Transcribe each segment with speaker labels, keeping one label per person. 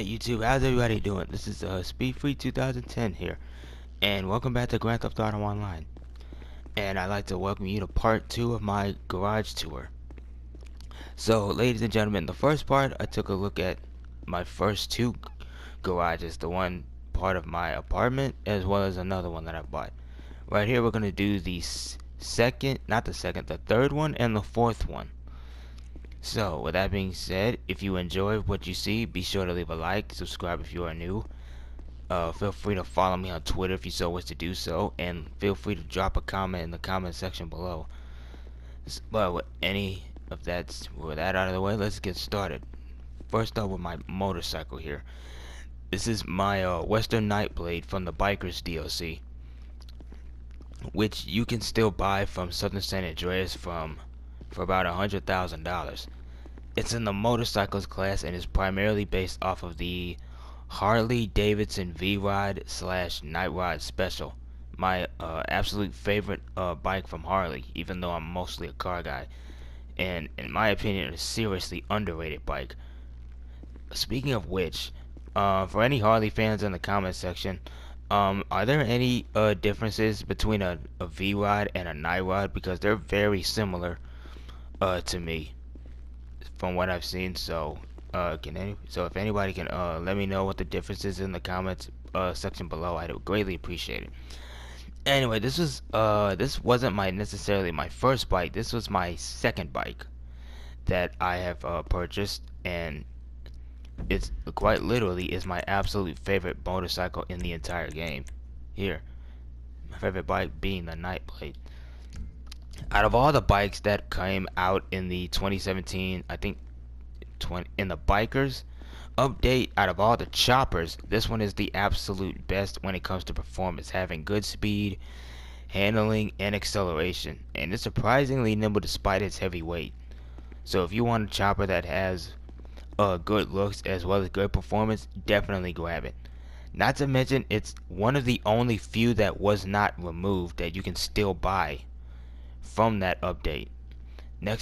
Speaker 1: Alright YouTube, how's everybody doing? This is Speedfree 2010 here, and welcome back to Grand Theft Auto Online. And I'd like to welcome you to part 2 of my garage tour. So, ladies and gentlemen, the first part I took a look at my first two garages, the one part of my apartment as well as another one that I bought. Right here we're going to do the the third one and the fourth one. So, with that being said, if you enjoy what you see, be sure to leave a like, subscribe if you are new. Feel free to follow me on Twitter if you so wish to do so, and feel free to drop a comment in the comment section below. But with that out of the way, let's get started. First up with my motorcycle here. This is my Western Nightblade from the Bikers DLC, which you can still buy from Southern San Andreas for about $100,000. It's in the motorcycles class and is primarily based off of the Harley Davidson V-Rod / Night Rod Special. My absolute favorite bike from Harley, even though I'm mostly a car guy. And in my opinion, it's a seriously underrated bike. Speaking of which, for any Harley fans in the comment section, are there any differences between a V-Rod and a Night Rod? Because they're very similar to me from what I've seen. So if anybody can let me know what the difference is in the comments section below, I'd greatly appreciate it. Anyway, this wasn't necessarily my first bike. This was my second bike that I have purchased, and it's quite literally is my absolute favorite motorcycle in the entire game. Here, my favorite bike being the Nightblade. Out of all the bikes that came out in the 2017, I think in the Bikers update, out of all the choppers, this one is the absolute best when it comes to performance, having good speed, handling, and acceleration, and it's surprisingly nimble despite its heavy weight. So if you want a chopper that has good looks as well as good performance, definitely grab it. Not to mention, it's one of the only few that was not removed that you can still buy from that update. And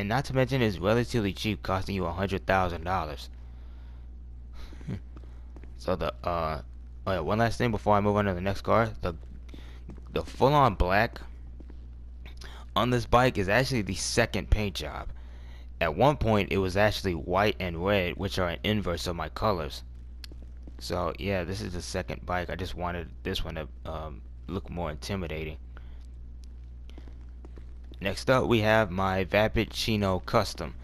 Speaker 1: not to mention, it's relatively cheap, costing you $100,000. So one last thing before I move on to the next car, the full-on black on this bike is actually the second paint job. At one point, it was actually white and red, which are an inverse of my colors. So yeah, this is the second bike. I just wanted this one to look more intimidating. Next up, we have my Vapid Chino Custom,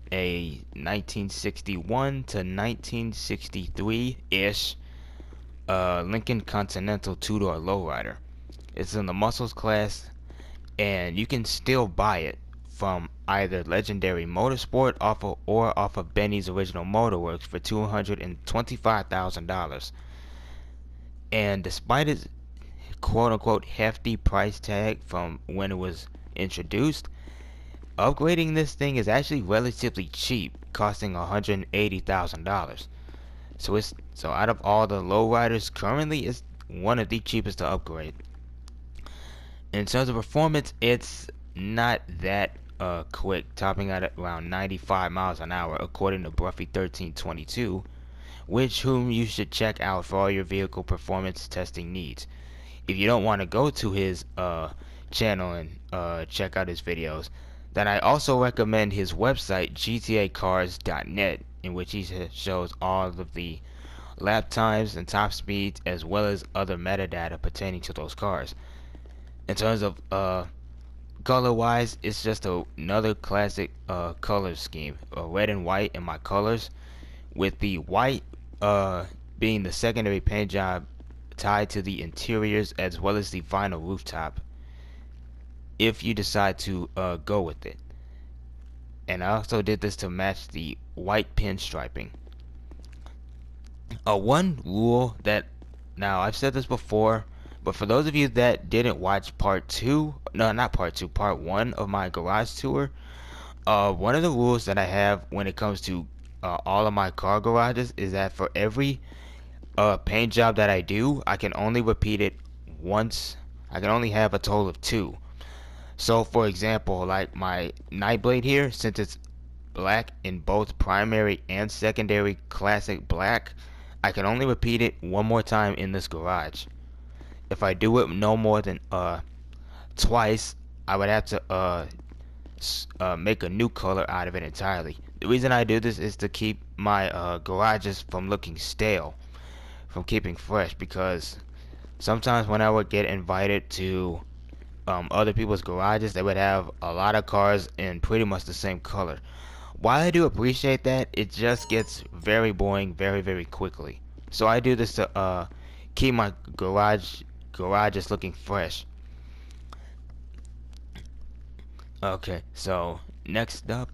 Speaker 1: a 1961 to 1963-ish Lincoln Continental two-door lowrider. It's in the muscles class, and you can still buy it from either Legendary Motorsport or off of Benny's Original Motorworks for $225,000. And despite its quote-unquote hefty price tag from when it was introduced, upgrading this thing is actually relatively cheap, costing $180,000. So out of all the lowriders currently, it's one of the cheapest to upgrade. In terms of performance, it's not that quick, topping out at around 95 miles an hour according to Bruffy1322, whom you should check out for all your vehicle performance testing needs. If you don't want to go to his channel and check out his videos, then I also recommend his website gtacars.net, in which he shows all of the lap times and top speeds as well as other metadata pertaining to those cars. In terms of color wise, it's just another classic color scheme, red and white in my colors, with the white being the secondary paint job tied to the interiors as well as the vinyl rooftop, if you decide to go with it. And I also did this to match the white pinstriping. One rule that, now I've said this before, but for those of you that didn't watch part 1 of my garage tour, one of the rules that I have when it comes to all of my car garages is that for every paint job that I do, I can only repeat it once. I can only have a total of 2. So for example, like my Nightblade here, since it's black in both primary and secondary classic black, I can only repeat it one more time in this garage. If I do it no more than twice, I would have to make a new color out of it entirely. The reason I do this is to keep my garages from looking stale, from keeping fresh, because sometimes when I would get invited to other people's garages, they would have a lot of cars in pretty much the same color. While I do appreciate that, it just gets very boring very quickly. So I do this to keep my garages looking fresh. Okay, so next up,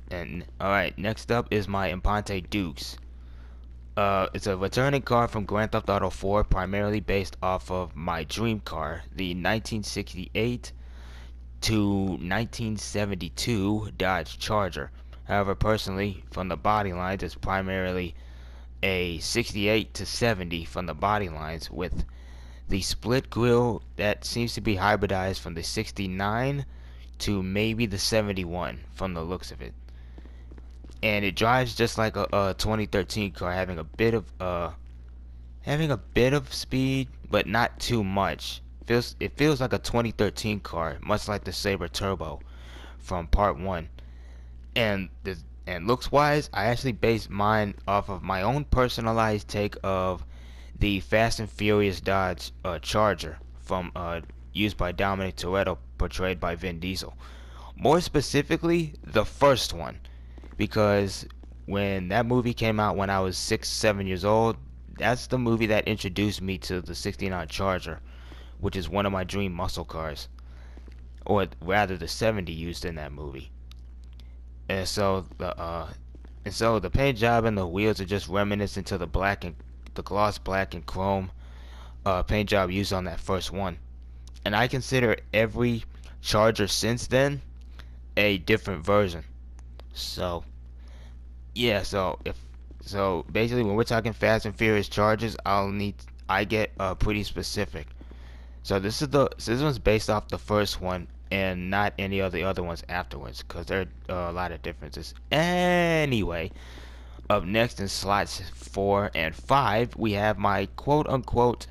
Speaker 1: next up is my Impante Dukes. It's a returning car from Grand Theft Auto 4, primarily based off of my dream car, the 1968 to 1972 Dodge Charger. However, personally, from the body lines, it's primarily a 68 to 70 from the body lines, with the split grille that seems to be hybridized from the 69 to maybe the 71 from the looks of it. And it drives just like a 2013 car, having a bit of speed, but not too much. It feels like a 2013 car, much like the Sabre Turbo from Part 1. And looks wise, I actually based mine off of my own personalized take of the Fast and Furious Dodge Charger from used by Dominic Toretto, portrayed by Vin Diesel. More specifically, the first one, because when that movie came out when I was 7 years old, that's the movie that introduced me to the 69 Charger, which is one of my dream muscle cars, or rather the 70 used in that movie. And so the paint job and the wheels are just reminiscent to the gloss black and chrome paint job used on that first one. And I consider every Charger since then a different version. So yeah, so basically when we're talking Fast and Furious Chargers, I get pretty specific. So this one's based off the first one and not any of the other ones afterwards, because there are a lot of differences. Anyway, up next in slots 4 and 5, we have my quote-unquote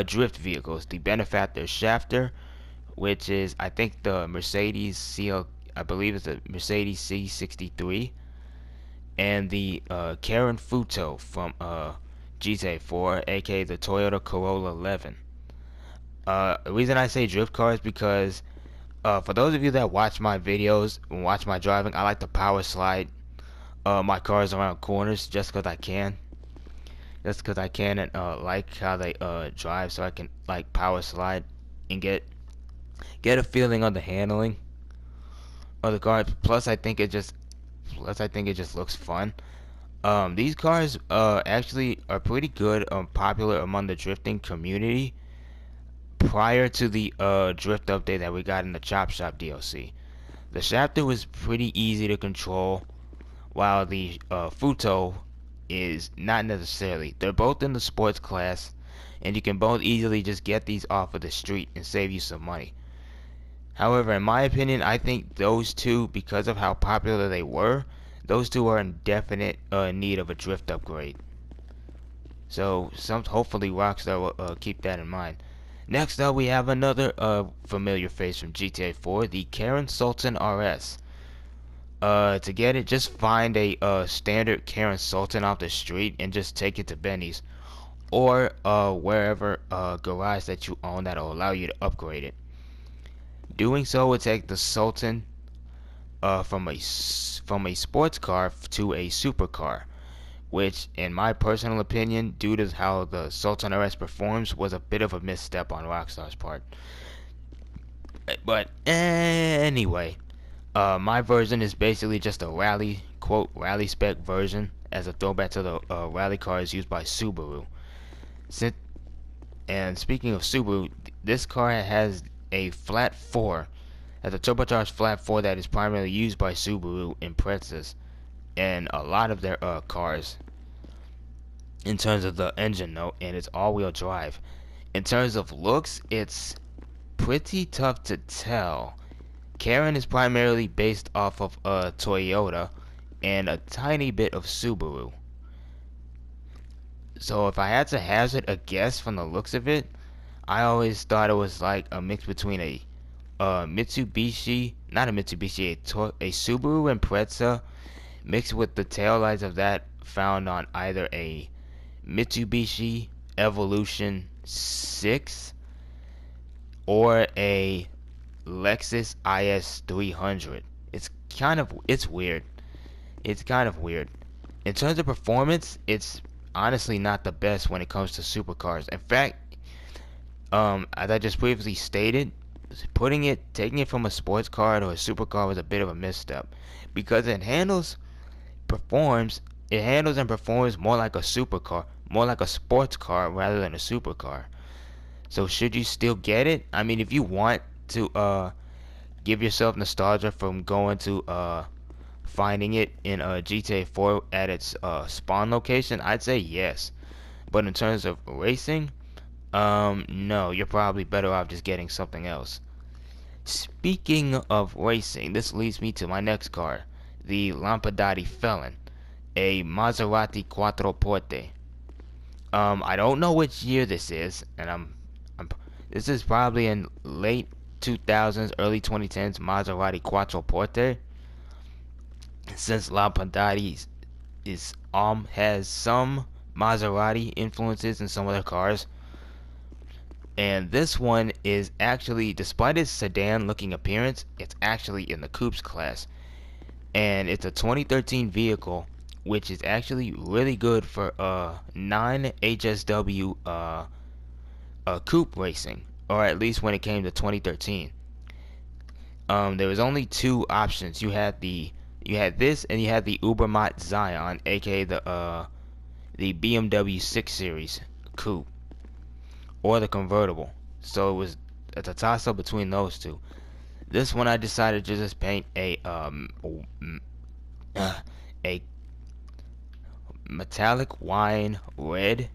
Speaker 1: drift vehicles. The Benefactor Shafter, which is, I think, the Mercedes CL, I believe it's the Mercedes C63, and the Karen Futo from GTA 4, aka the Toyota Corolla 11. The reason I say drift cars because for those of you that watch my videos and watch my driving, I like to power slide my cars around corners just because I can. And like how they drive, so I can like power slide and get a feeling on the handling of the car. Plus, I think it just looks fun. These cars actually are pretty good, popular among the drifting community prior to the drift update that we got in the Chop Shop DLC. The Shafter was pretty easy to control, while the Futo is not necessarily. They're both in the sports class, and you can both easily just get these off of the street and save you some money. However, in my opinion, I think those two, because of how popular they were, those two are in definite need of a drift upgrade. So hopefully Rockstar will keep that in mind. Next up, we have another familiar face from GTA 4, the Karen Sultan RS. To get it, just find a standard Karen Sultan off the street and just take it to Benny's or wherever garage that you own that will allow you to upgrade it. Doing so would take the Sultan from a sports car to a supercar, which, in my personal opinion, due to how the Sultan RS performs, was a bit of a misstep on Rockstar's part. But anyway, my version is basically just a rally spec version, as a throwback to the rally cars used by Subaru. And speaking of Subaru, this car has a flat 4, has a turbocharged flat 4 that is primarily used by Subaru Imprezas and a lot of their cars in terms of the engine note, and it's all-wheel drive. In terms of looks, it's pretty tough to tell Karen is primarily based off of Toyota and a tiny bit of Subaru. So if I had to hazard a guess from the looks of it, I always thought it was like a mix between a Mitsubishi, not a Mitsubishi, a Subaru Impreza mixed with the taillights of that found on either a Mitsubishi Evolution 6 or a Lexus IS 300. It's weird. It's kind of weird. In terms of performance, it's honestly not the best when it comes to supercars. In fact, as I just previously stated, taking it from a sports car to a supercar was a bit of a misstep because performs, it handles and performs more like a supercar, more like a sports car rather than a supercar. So should you still get it? I mean, if you want to give yourself nostalgia from going to finding it in GTA 4 at its spawn location, I'd say yes. But in terms of racing, no, you're probably better off just getting something else. Speaking of racing, this leads me to my next car, the Lampadati Felon, a Maserati Quattroporte. I don't know which year this is, and this is probably in late 2000s, early 2010s Maserati Quattroporte. Since Lampadati has some Maserati influences in some of their cars, and this one is actually, despite its sedan-looking appearance, it's actually in the coupes class, and it's a 2013 vehicle, which is actually really good for non-HSW coupe racing, or at least when it came to 2013. There was only two options. You had this, and you had the Ubermatt Zion, aka the BMW 6 Series coupe, or the convertible. So it's a toss-up between those two. This one I decided to just paint a metallic wine red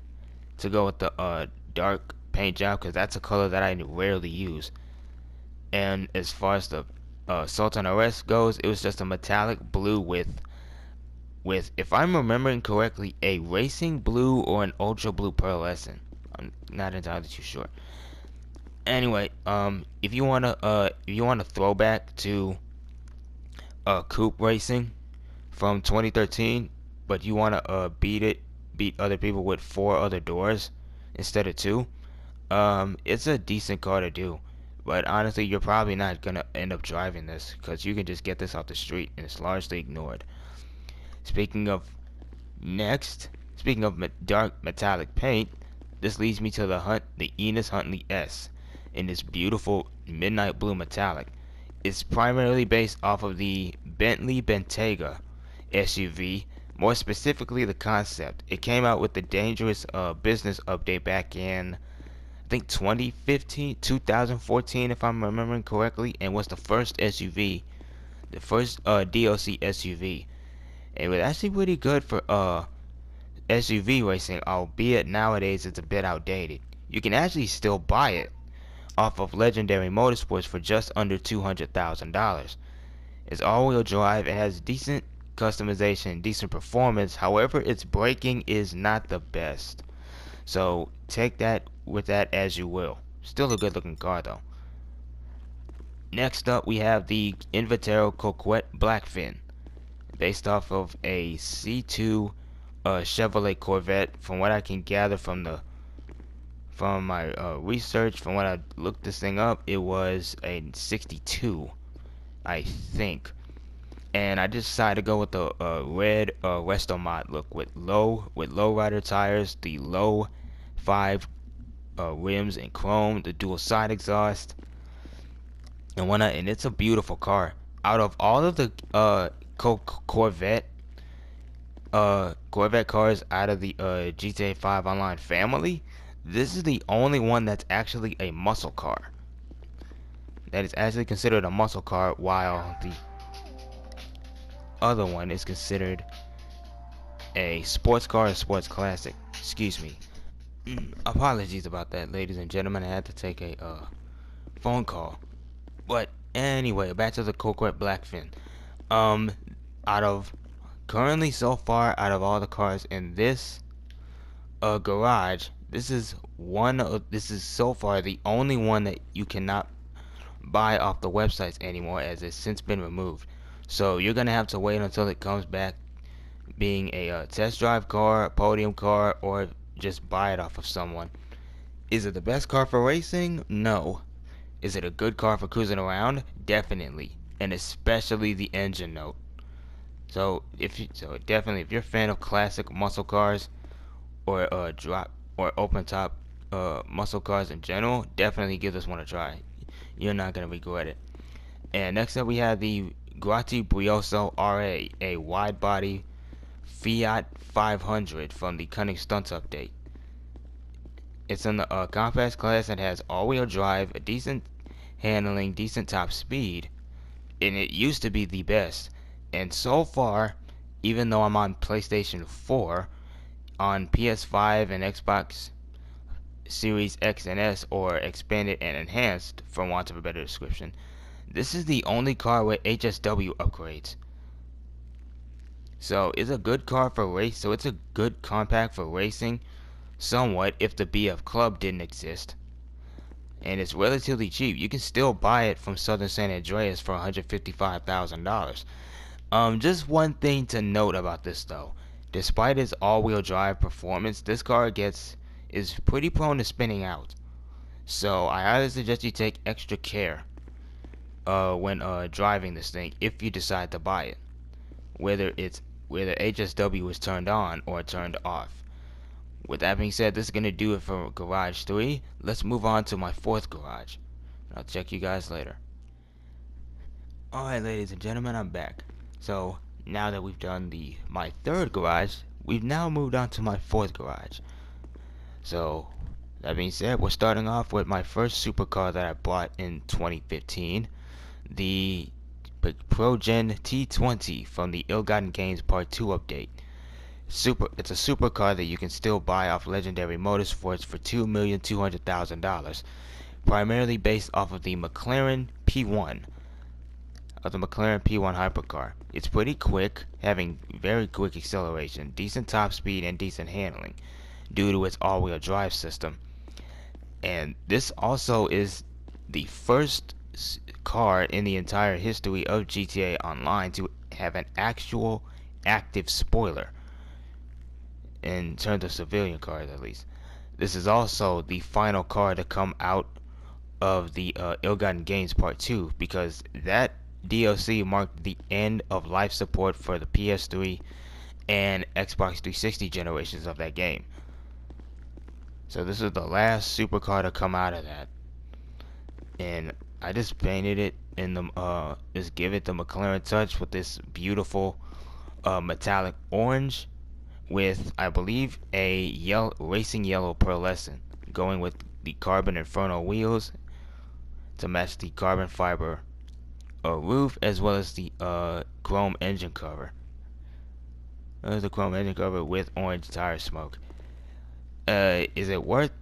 Speaker 1: to go with the dark paint job, because that's a color that I rarely use. And as far as the Sultan RS goes, it was just a metallic blue with, if I'm remembering correctly, a racing blue or an ultra blue pearlescent. I'm not entirely too sure. Anyway, if you wanna throwback to coupe racing from 2013, but you wanna beat other people with 4 other doors instead of 2, it's a decent car to do. But honestly, you're probably not gonna end up driving this because you can just get this off the street and it's largely ignored. Speaking of dark metallic paint, this leads me to the Enos Huntley S in this beautiful midnight blue metallic. It's primarily based off of the Bentley Bentayga SUV, more specifically the concept. It came out with the Dangerous business update back in, I think, 2014 if I'm remembering correctly, and was the first SUV, the first DLC SUV. It was actually pretty good for SUV racing, albeit nowadays it's a bit outdated. You can actually still buy it off of Legendary Motorsports for just under $200,000. It's all-wheel drive, it has decent customization, decent performance, however its braking is not the best. So take that with that as you will. Still a good looking car though. Next up we have the Invertero Coquette Blackfin, based off of a C2 Chevrolet Corvette. From what I can gather from my research, from what I looked this thing up, it was a 62, I think. And I just decided to go with the red Resto Mod look with low rider tires, the low 5 rims in chrome, the dual side exhaust, and whatnot. And it's a beautiful car. Out of all of the Corvette cars out of the GTA 5 Online family, this is the only one that's actually a muscle car. That is actually considered a muscle car, while the other one is considered a sports car, a sports classic. Excuse me. Apologies about that, ladies and gentlemen. I had to take a phone call. But Anyway, back to the Coquette Blackfin. Um, out of currently so far out of all the cars in this garage, this is so far the only one that you cannot buy off the websites anymore, as it's since been removed. So you're gonna have to wait until it comes back being a test drive car, a podium car, or just buy it off of someone. Is it the best car for racing? No. Is it a good car for cruising around? Definitely, and especially the engine note. So definitely, if you're a fan of classic muscle cars or drop or open top muscle cars in general, definitely give this one a try. You're not gonna regret it. And next up, we have the Guati Brioso RA, a wide body Fiat 500 from the Cunning Stunts update. It's in the compact class and has all-wheel drive, a decent handling, decent top speed, and it used to be the best. And so far, even though I'm on PlayStation 4, on PS5 and Xbox Series X and S, or expanded and enhanced for want of a better description, this is the only car with HSW upgrades. So it's a good car for race. So it's a good compact for racing, somewhat, if the BF Club didn't exist. And it's relatively cheap. You can still buy it from Southern San Andreas for $155,000. Just one thing to note about this though. Despite its all-wheel drive performance, this car is pretty prone to spinning out. So I highly suggest you take extra care when driving this thing if you decide to buy it. Whether HSW is turned on or turned off. With that being said, this is going to do it for Garage 3. Let's move on to my fourth garage. I'll check you guys later. Alright, ladies and gentlemen, I'm back. So, now that we've done my third garage, we've now moved on to my fourth garage. So, that being said, we're starting off with my first supercar that I bought in 2015. The ProGen T20 from the Ill-Gotten Gains Part 2 update. It's a supercar that you can still buy off Legendary Motorsports for $2,200,000, primarily based off of the McLaren P1 hypercar. It's pretty quick, having very quick acceleration, decent top speed, and decent handling due to its all-wheel drive system. And this also is the first car in the entire history of GTA Online to have an actual active spoiler, in terms of civilian cars at least. This is also the final car to come out of the Ill-Gotten Gains Part 2, because that DLC marked the end of life support for the PS3 and Xbox 360 generations of that game. So this is the last supercar to come out of that. And I just painted it in the just give it the McLaren touch with this beautiful metallic orange with, I believe, a racing yellow pearlescent, going with the carbon inferno wheels to match the carbon fiber roof, as well as the chrome engine cover. The chrome engine cover with orange tire smoke. Is it worth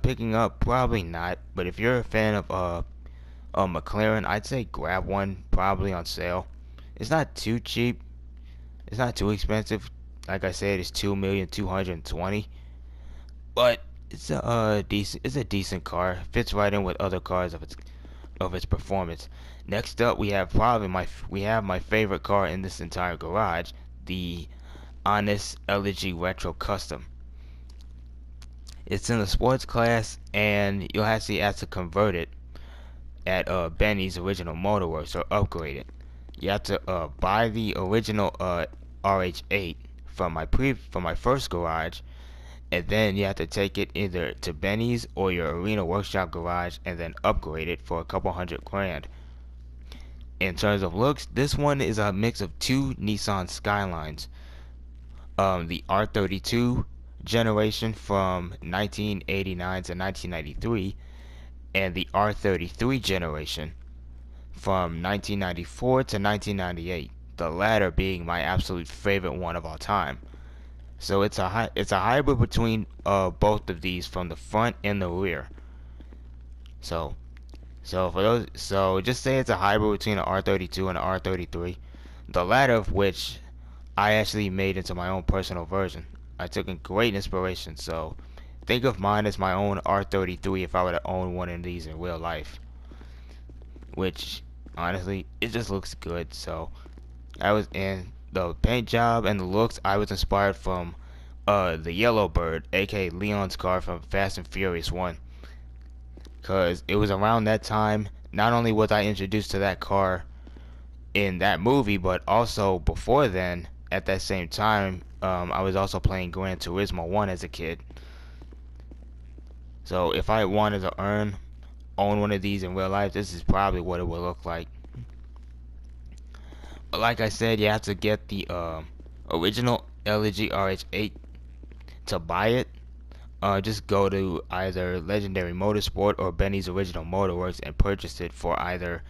Speaker 1: picking up? Probably not. But if you're a fan of McLaren, I'd say grab one, probably on sale. It's not too cheap. It's not too expensive. Like I said, it's $2,220,000, but it's a decent car. Fits right in with other cars of its performance. Next up, we have my favorite car in this entire garage, the Honest Elegy Retro Custom. It's in the sports class, and you'll actually have to convert it at Benny's Original Motorworks or upgrade it. You have to buy the original RH8 from my first garage, and then you have to take it either to Benny's or your Arena Workshop garage and then upgrade it for a couple $100,000. In terms of looks, this one is a mix of two Nissan Skylines, the R32 generation from 1989 to 1993, and the R33 generation from 1994 to 1998. The latter being my absolute favorite one of all time. So it's a hybrid between both of these from the front and the rear. So So just say it's a hybrid between an R32 and an R33. The latter of which I actually made into my own personal version. I took in great inspiration. So think of mine as my own R33 if I were to own one of these in real life. Which honestly, it just looks good. So I was in the paint job and the looks. I was inspired from the Yellow Bird, aka Leon's car from Fast and Furious 1. Because it was around that time, not only was I introduced to that car in that movie, but also before then, at that same time, I was also playing Gran Turismo 1 as a kid. So if I wanted to own one of these in real life, this is probably what it would look like. But like I said, you have to get the original LG RH8 to buy it. Just go to either Legendary Motorsport or Benny's Original Motorworks and purchase it for either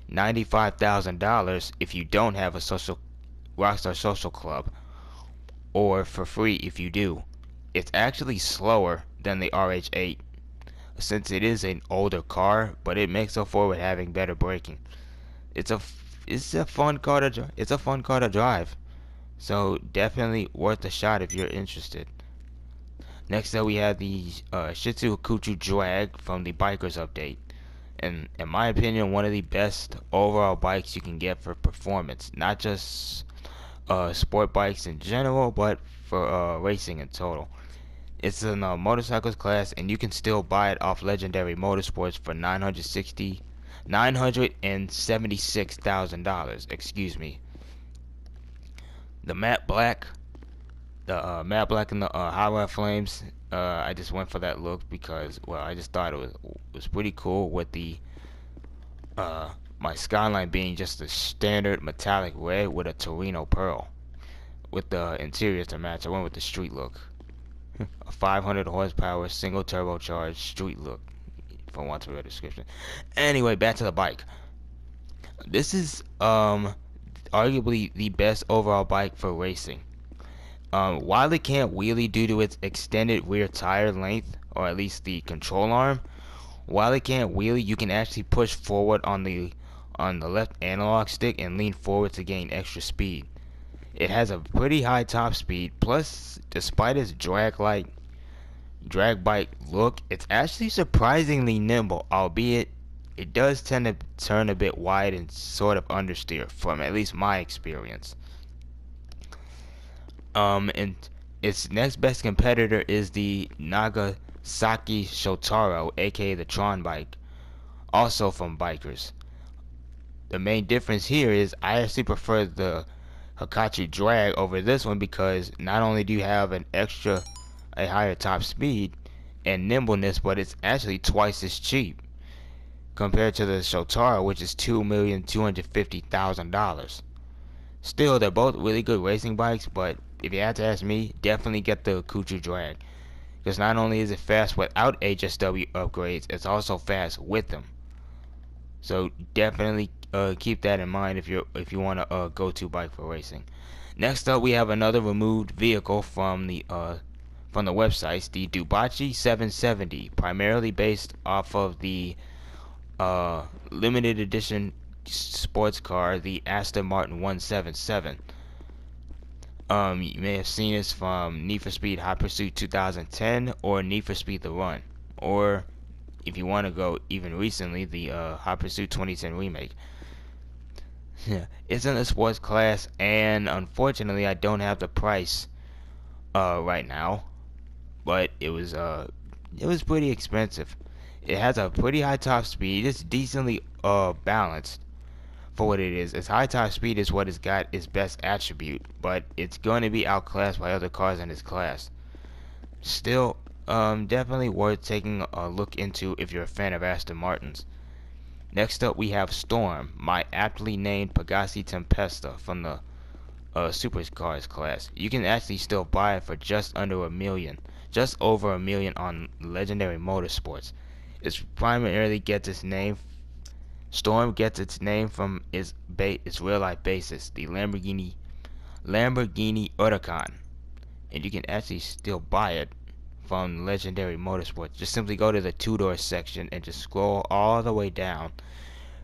Speaker 1: $95,000 if you don't have a Rockstar Social Club, or for free if you do. It's actually slower than the RH8 since it is an older car, but it makes up for it with having better braking. It's a fun car to drive. So definitely worth a shot if you're interested. Next up we have the Shitsu Kuchu Drag from the Bikers update. And in my opinion, one of the best overall bikes you can get for performance. Not just sport bikes in general, but for racing in total. It's in the motorcycles class, and you can still buy it off Legendary Motorsports for $976,000. Excuse me. The matte black and the high rod flames. I just went for that look because, well, I just thought it was pretty cool with the my skyline being just a standard metallic red with a Torino pearl with the interior to match. I went with the street look. A 500 horsepower single turbocharged street look, for want of a description. Anyway, back to the bike. This is arguably the best overall bike for racing. While it can't wheelie due to its extended rear tire length, or at least the control arm, while it can't wheelie, you can actually push forward on the left analog stick and lean forward to gain extra speed. It has a pretty high top speed, plus despite its drag bike look, it's actually surprisingly nimble, albeit it does tend to turn a bit wide and sort of understeer from at least my experience. And its next best competitor is the Nagasaki Shotaro, aka the Tron bike, also from Bikers. The main difference here is I actually prefer the Hikachi Drag over this one because not only do you have a higher top speed and nimbleness, but it's actually twice as cheap compared to the Shotaro, which is $2,250,000. Still, they're both really good racing bikes, but if you had to ask me, definitely get the Kuchu Drag, because not only is it fast without HSW upgrades, it's also fast with them. So definitely keep that in mind if you want a go-to bike for racing. Next up, we have another removed vehicle from the websites, the Dubachi 770, primarily based off of the limited edition sports car, the Aston Martin 177. You may have seen this from Need for Speed Hot Pursuit 2010 or Need for Speed The Run, or if you want to go even recently, the Hot Pursuit 2010 remake. It's in the sports class, and unfortunately I don't have the price right now, but it was pretty expensive. It has a pretty high top speed. It's decently balanced for what it is. Its high top speed is what it's got its best attribute, but it's going to be outclassed by other cars in its class. Still, definitely worth taking a look into if you're a fan of Aston Martins. Next up, we have Storm, my aptly named Pegassi Tempesta from the supercars class. You can actually still buy it for just over $1 million on Legendary Motorsports. Storm gets its name from its real life basis, the Lamborghini Huracan, and you can actually still buy it from Legendary Motorsports. Just simply go to the two-door section and just scroll all the way down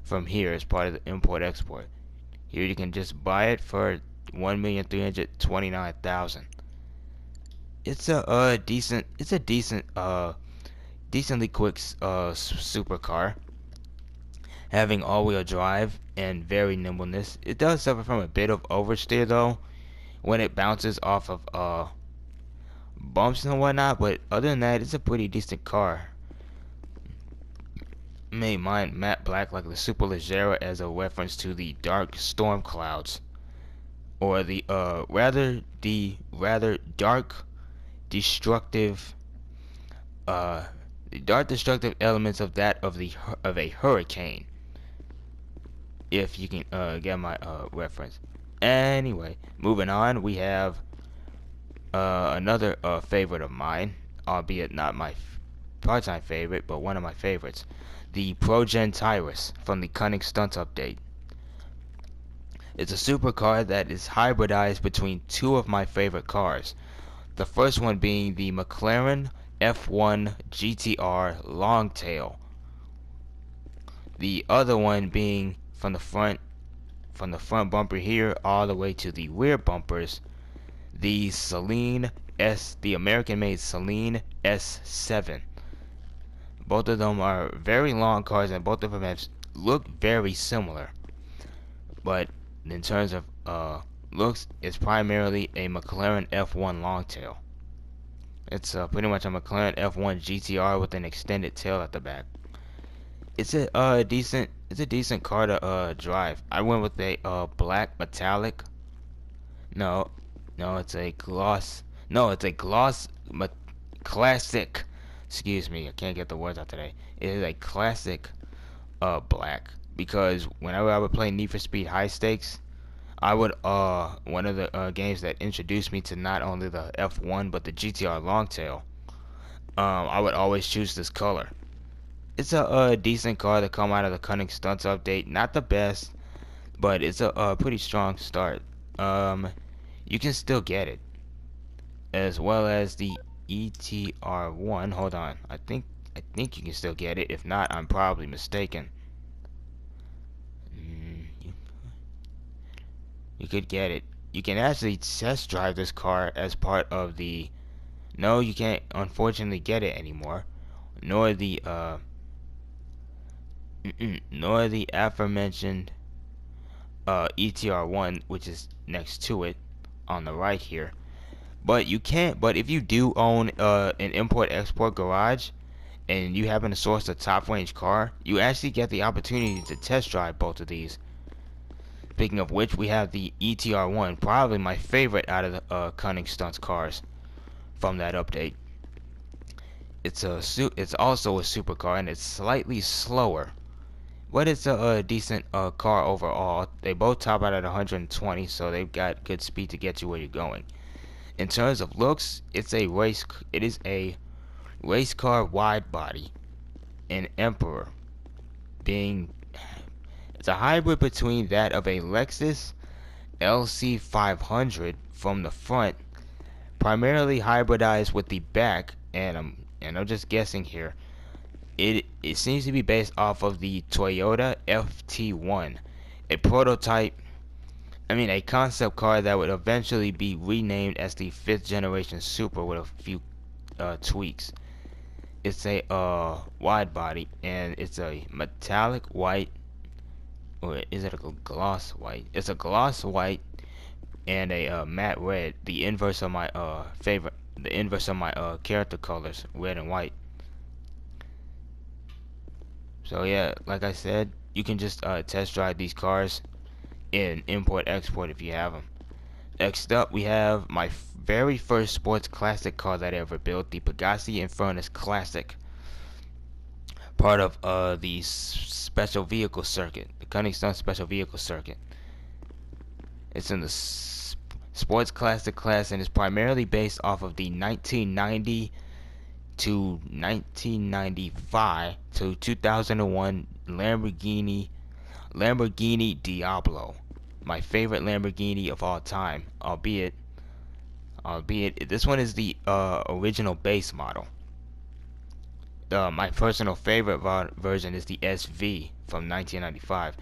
Speaker 1: from here as part of the import export. Here you can just buy it for 1,329,000. It's a decently quick supercar, having all-wheel drive and very nimbleness. It does suffer from a bit of oversteer though when it bounces off of bumps and whatnot, but other than that, it's a pretty decent car. Made mine matte black like the Superleggera as a reference to the dark storm clouds, or the rather dark destructive elements of that of a hurricane, if you can get my reference. Anyway, moving on, we have another favorite of mine, albeit not my part-time favorite, but one of my favorites, the ProGen Tyrus from the Cunning Stunts update. It's a supercar that is hybridized between two of my favorite cars. The first one being the McLaren F1 GTR Longtail. The other one being from the front bumper here all the way to the rear bumpers, the American-made Saleen S7. Both of them are very long cars, and both of them look very similar. But in terms of looks, it's primarily a McLaren F1 Longtail. It's pretty much a McLaren F1 GTR with an extended tail at the back. It's a decent car to drive. I went with a black metallic. No, it's a gloss. No, it's a classic. Excuse me, I can't get the words out today. It is a classic black, because whenever I would play Need for Speed High Stakes, I would one of the games that introduced me to not only the F1 but the GTR Longtail, I would always choose this color. It's a decent car to come out of the Cunning Stunts update. Not the best, but it's a pretty strong start. You can still get it, as well as the ETR1. Hold on, I think you can still get it. If not, I'm probably mistaken. You could get it. You can actually test drive this car as part of the. No, you can't unfortunately get it anymore. Nor the aforementioned ETR1, which is next to it on the right here. But you can't. But if you do own an import-export garage, and you happen to source a top-range car, you actually get the opportunity to test drive both of these. Speaking of which, we have the ETR1, probably my favorite out of the Cunning Stunts cars from that update. It's also a supercar, and it's slightly slower, but it's a decent car overall. They both top out at 120, so they've got good speed to get you where you're going. In terms of looks, it is a race car wide body, an Emperor, it's a hybrid between that of a Lexus LC500 from the front, primarily hybridized with the back, and I'm just guessing here. It seems to be based off of the Toyota FT1, a concept car that would eventually be renamed as the 5th generation Super with a few tweaks. It's a wide body, and it's a metallic white, or is it a gloss white? It's a gloss white and a matte red, the inverse of my character colors, red and white. So yeah, like I said, you can just test drive these cars in import-export if you have them. Next up, we have my very first sports classic car that I ever built, the Pegassi Infernus Classic, part of the special vehicle circuit, the Cunning Stunts special vehicle circuit. It's in the sports classic class, and is primarily based off of the 1990 to 1995 to 2001 Lamborghini Diablo, my favorite Lamborghini of all time, albeit albeit this one is the original base model. My personal favorite version is the SV from 1995.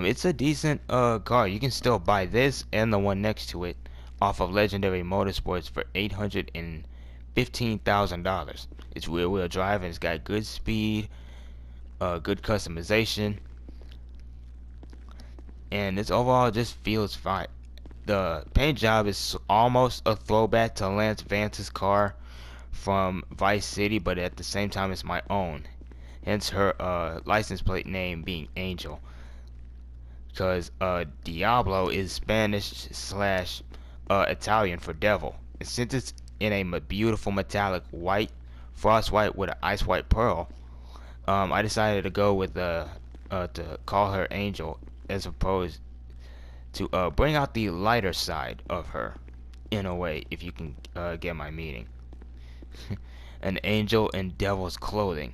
Speaker 1: It's a decent car. You can still buy this and the one next to it off of Legendary Motorsports for $815,000. It's rear-wheel drive and it's got good speed, good customization, and it's overall just feels fine. The paint job is almost a throwback to Lance Vance's car from Vice City, but at the same time it's my own. Hence her license plate name being Angel. Because Diablo is Spanish slash Italian for devil. And since it's in a beautiful metallic white, frost white with an ice white pearl, I decided to go with to call her Angel as opposed to bring out the lighter side of her, in a way, if you can get my meaning. An angel in devil's clothing,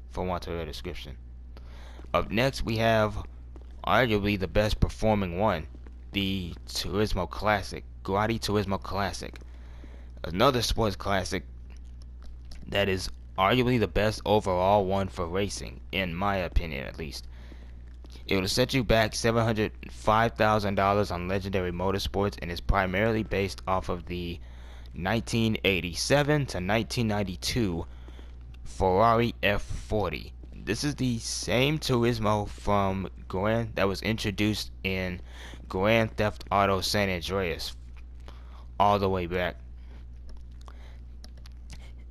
Speaker 1: for want of a description. Up next, we have arguably the best performing one, the Turismo Classic, Grotti Turismo Classic. Another sports classic that is arguably the best overall one for racing, in my opinion at least. It will set you back $705,000 on Legendary Motorsports and is primarily based off of the 1987 to 1992 Ferrari F40. This is the same Turismo from that was introduced in Grand Theft Auto San Andreas all the way back.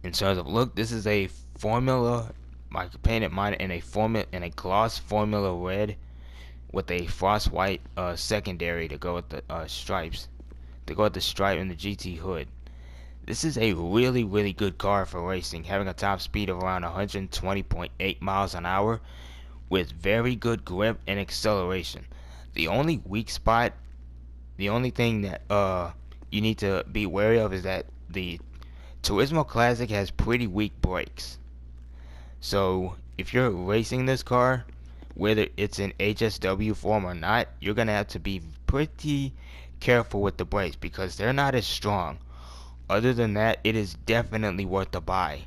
Speaker 1: In terms of look, this is a Formula. I painted mine in a gloss Formula red with a frost white secondary to go with the stripes, to go with the stripe and the GT hood. This is a really good car for racing, having a top speed of around 120.8 miles an hour with very good grip and acceleration. The only weak spot, the only thing that you need to be wary of is that the Turismo Classic has pretty weak brakes. So if you're racing this car, whether it's in HSW form or not, you're gonna have to be pretty careful with the brakes because they're not as strong. Other than that, it is definitely worth the buy.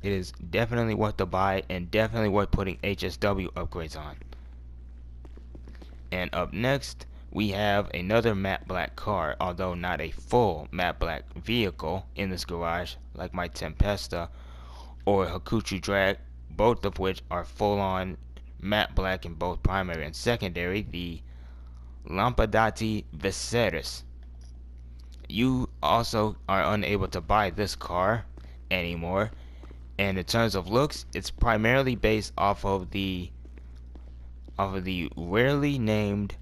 Speaker 1: It is definitely worth the buy and definitely worth putting HSW upgrades on. And up next, we have another matte black car, although not a full matte black vehicle in this garage like my Tempesta or Hakuchu Drag, both of which are full on matte black in both primary and secondary, the Lampadati Viceris. You also are unable to buy this car anymore, and in terms of looks, it's primarily based off of the rarely named,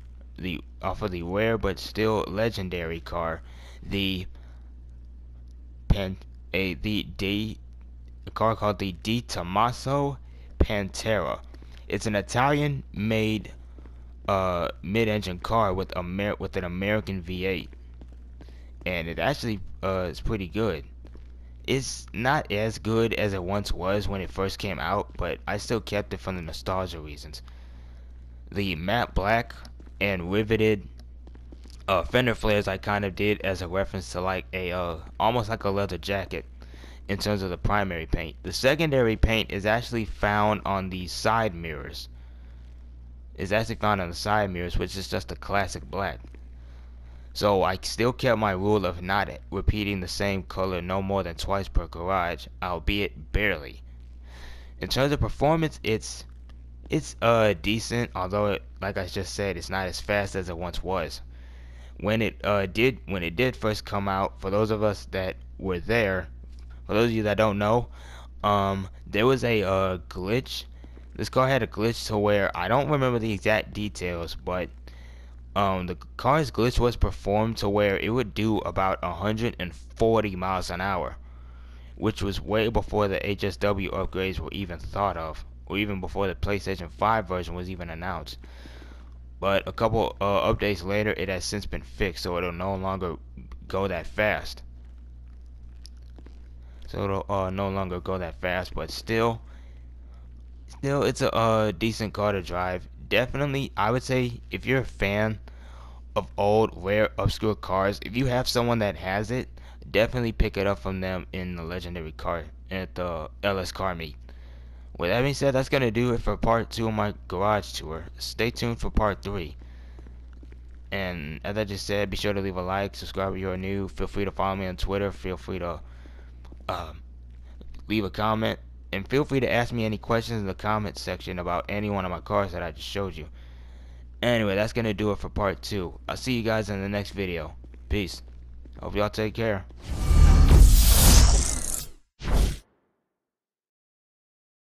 Speaker 1: off of the rare but still legendary car, a car called the Di Tommaso Pantera. It's an Italian-made mid-engine car with an American V8, and it actually is pretty good. It's not as good as it once was when it first came out, but I still kept it for the nostalgia reasons. The matte black and riveted fender flares I kind of did as a reference to like a almost like a leather jacket in terms of the primary paint. The secondary paint is actually found on the side mirrors. Which is just a classic black. So I still kept my rule of not repeating the same color no more than twice per garage, albeit barely. In terms of performance, it's decent, although like I just said, it's not as fast as it once was. When it did first come out, for those of us that were there, for those of you that don't know, there was a glitch. This car had a glitch to where I don't remember the exact details, but the car's glitch was performed to where it would do about 140 miles an hour, which was way before the HSW upgrades were even thought of, or even before the PlayStation 5 version was even announced. But a couple updates later, it has since been fixed, so it'll no longer go that fast. But still it's a decent car to drive. Definitely, I would say if you're a fan of old, rare, obscure cars. If you have someone that has it, definitely pick it up from them in the legendary car at the LS Car Meet. With that being said, that's gonna do it for part 2 of my garage tour. Stay tuned for part 3. And as I just said, be sure to leave a like, subscribe if you are new. Feel free to follow me on Twitter. Feel free to um, leave a comment, and feel free to ask me any questions in the comment section about any one of my cars that I just showed you. Anyway, that's gonna do it for part 2. I'll see you guys in the next video. Peace. Hope y'all take care.